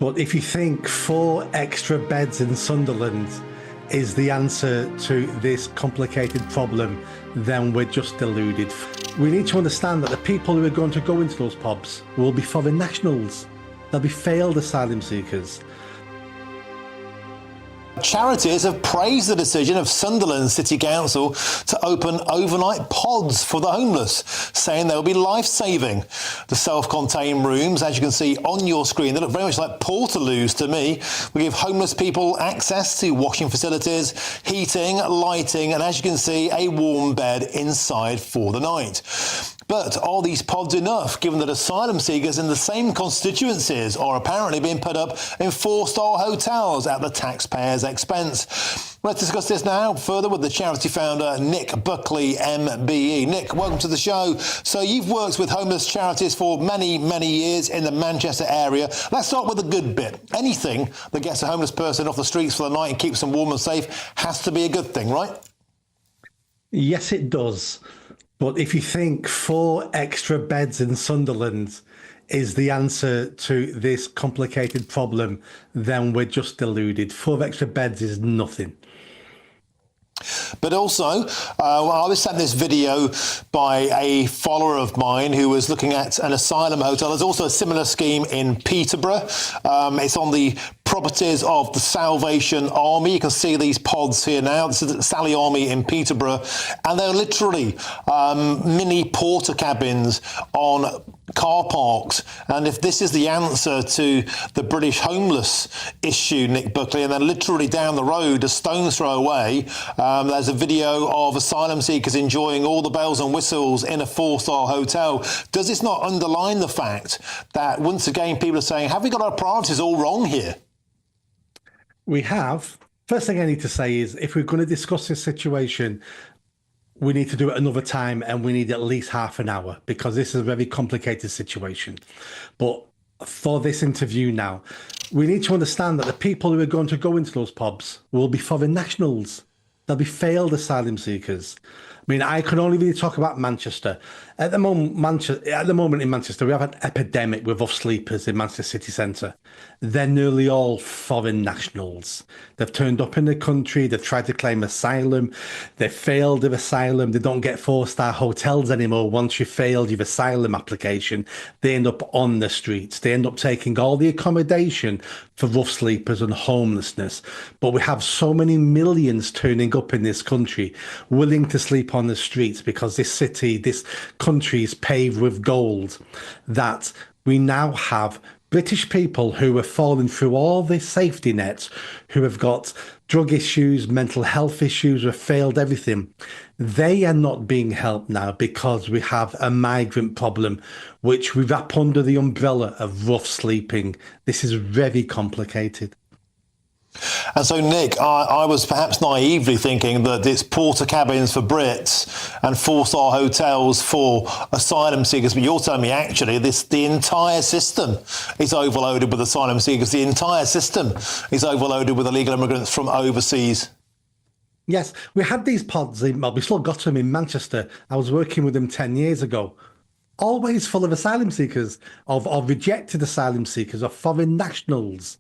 But if you think 4 extra beds in Sunderland is the answer to this complicated problem, then we're just deluded. We need to understand that the people who are going to go into those pubs will be foreign nationals. They'll be failed asylum seekers. Charities have praised the decision of Sunderland City Council to open overnight pods for the homeless, saying they'll be life-saving. The self-contained rooms, as you can see on your screen, they look very much like portaloos to me. We give homeless people access to washing facilities, heating, lighting, and as you can see, a warm bed inside for the night. But are these pods enough, given that asylum seekers in the same constituencies are apparently being put up in 4-star hotels at the taxpayers' expense? Let's discuss this now further with the charity founder, Nick Buckley, MBE. Nick, welcome to the show. So you've worked with homeless charities for many, many years in the Manchester area. Let's start with the good bit. Anything that gets a homeless person off the streets for the night and keeps them warm and safe has to be a good thing, right? Yes, it does. But if you think 4 extra beds in Sunderland is the answer to this complicated problem, then we're just deluded. 4 extra beds is nothing. But also, I was sent this video by a follower of mine who was looking at an asylum hotel. There's also a similar scheme in Peterborough. It's on the properties of the Salvation Army. You can see these pods here now. This is the Sally Army in Peterborough. And they're literally mini porter cabins on car parks. And if this is the answer to the British homeless issue, Nick Buckley, and then literally down the road, a stone's throw away, there's a video of asylum seekers enjoying all the bells and whistles in a 4-star hotel. Does this not underline the fact that, once again, people are saying, have we got our priorities all wrong here? We have. First thing I need to say is, if we're going to discuss this situation, we need to do it another time, and we need at least half an hour, because this is a very complicated situation. But for this interview now, we need to understand that the people who are going to go into those pubs will be foreign nationals. They'll be failed asylum seekers. I mean, I can only really talk about Manchester. At the moment in Manchester, we have an epidemic with rough sleepers in Manchester city centre. They're nearly all foreign nationals. They've turned up in the country, they've tried to claim asylum, they failed with asylum, they don't get 4-star hotels anymore. Once you've failed your asylum application, they end up on the streets. They end up taking all the accommodation for rough sleepers and homelessness. But we have so many millions turning up in this country, willing to sleep on the streets because this city, this country is paved with gold, that we now have British people who are falling through all the safety nets, who have got drug issues, mental health issues, who have failed everything. They are not being helped now because we have a migrant problem, which we wrap under the umbrella of rough sleeping. This is very complicated. And so, Nick, I was perhaps naively thinking that it's porter cabins for Brits and 4-star hotels for asylum seekers. But you're telling me, actually, the entire system is overloaded with asylum seekers. The entire system is overloaded with illegal immigrants from overseas. Yes, we had these pods we still got them in Manchester. I was working with them 10 years ago. Always full of asylum seekers, of rejected asylum seekers, of foreign nationals.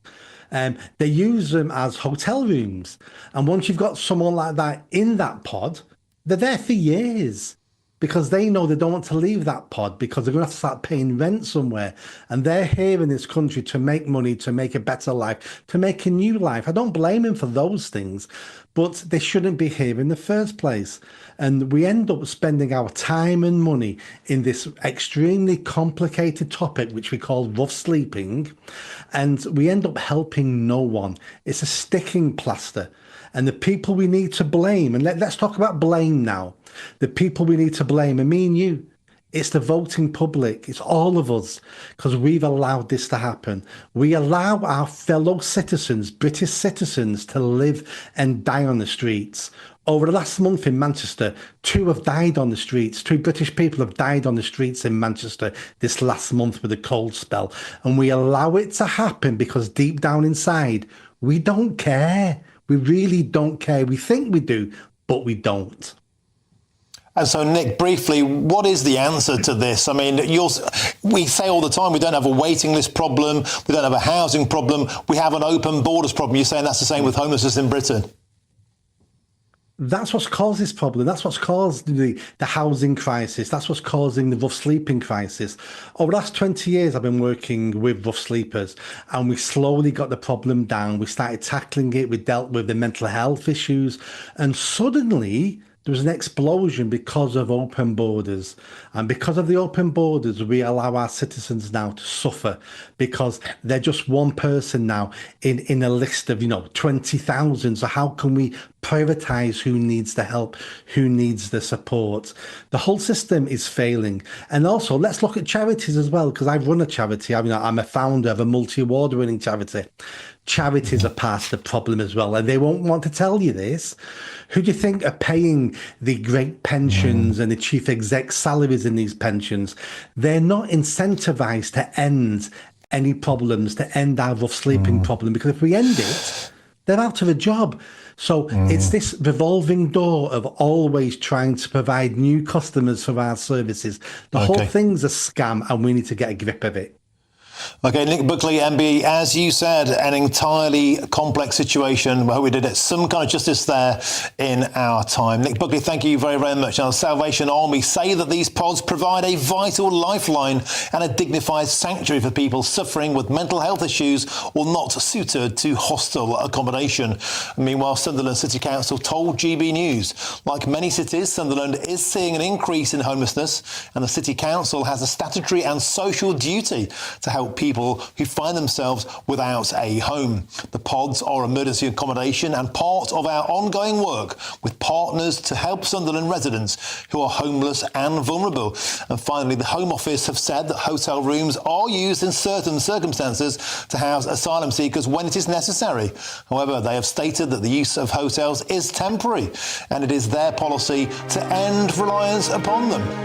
They use them as hotel rooms. And once you've got someone like that in that pod, they're there for years because they know they don't want to leave that pod because they're going to have to start paying rent somewhere. And they're here in this country to make money, to make a better life, to make a new life. I don't blame them for those things, but they shouldn't be here in the first place. And we end up spending our time and money in this extremely complicated topic, which we call rough sleeping, and we end up helping no one. It's a sticking plaster. And the people we need to blame, and let's talk about blame now. The people we need to blame are me and you. It's the voting public. It's all of us, because we've allowed this to happen. We allow our fellow citizens, British citizens, to live and die on the streets. Over the last month in Manchester, 2 have died on the streets. 2 British people have died on the streets in Manchester this last month with a cold spell. And we allow it to happen because deep down inside, we don't care. We really don't care. We think we do, but we don't. And so, Nick, briefly, what is the answer to this? I mean, we say all the time we don't have a waiting list problem, we don't have a housing problem, we have an open borders problem. You're saying that's the same with homelessness in Britain? That's what's caused this problem. That's what's caused the housing crisis. That's what's causing the rough sleeping crisis. Over the last 20 years, I've been working with rough sleepers, and we slowly got the problem down. We started tackling it. We dealt with the mental health issues, and suddenly there was an explosion because of open borders. And because of the open borders, we allow our citizens now to suffer because they're just one person now in a list of, 20,000. So how can we prioritise who needs the help, who needs the support? The whole system is failing. And also, let's look at charities as well, because I run a charity. I'm a founder of a multi-award winning charity. Charities are part of the problem as well, and they won't want to tell you this. Who do you think are paying the great pensions and the chief exec salaries in these pensions? They're not incentivized to end any problems, to end our rough sleeping problem, because if we end it, they're out of a job. So it's this revolving door of always trying to provide new customers for our services. The whole thing's a scam, and we need to get a grip of it. Okay, Nick Buckley, MB, as you said, an entirely complex situation. I hope we did it some kind of justice there in our time. Nick Buckley, thank you very, very much. Now, the Salvation Army say that these pods provide a vital lifeline and a dignified sanctuary for people suffering with mental health issues or not suited to hostel accommodation. Meanwhile, Sunderland City Council told GB News, like many cities, Sunderland is seeing an increase in homelessness, and the City Council has a statutory and social duty to help people who find themselves without a home. The pods are emergency accommodation and part of our ongoing work with partners to help Sunderland residents who are homeless and vulnerable. And finally, the Home Office have said that hotel rooms are used in certain circumstances to house asylum seekers when it is necessary. However, they have stated that the use of hotels is temporary, and it is their policy to end reliance upon them.